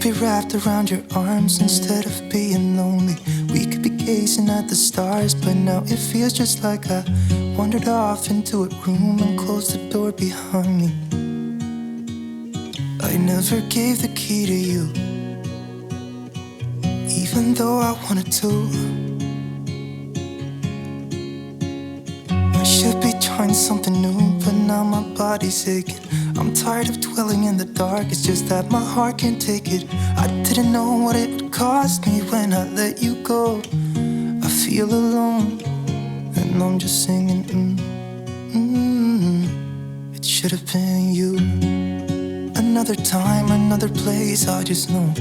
Be wrapped around your arms instead of being lonely. We could be gazing at the stars, but now it feels just like I wandered off into a room and closed the door behind me. I never gave the key to you, even though I wanted to. I should be trying something new, but now my body's aching. I'm tired of dwelling in the dark, it's just that my heart can't take it. I didn't know what it would cost me when I let you go. I feel alone, and I'm just singing, It should have been you. Another time, another place, I just know.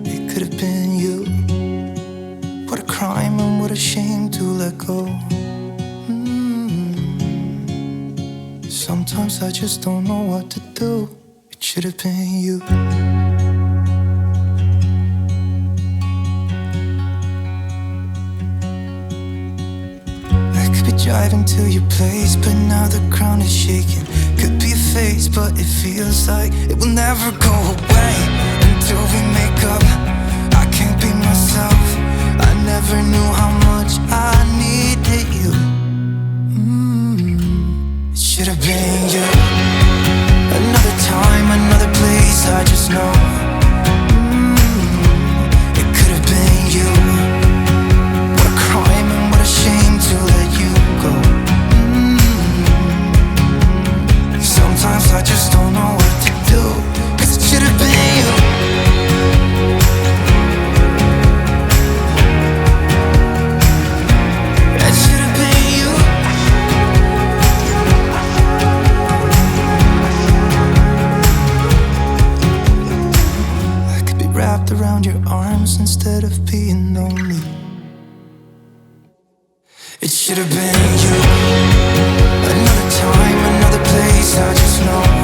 It could have been you. What a crime and what a shame to let go. Sometimes I just don't know what to do. It should have been you. I could be driving to your place, but now the ground is shaking. Could be a phase, but it feels like it will never go away until we make up. I can't be myself. I never knew how much I needed you. It should have been you. Another time, another place, I just know. It could have been you. What a crime and what a shame to let you go. Sometimes I just don't know what to do, 'cause it should have been you. It should have been you. Wrapped around your arms instead of being lonely. It should have been you. Another time, another place, I just know.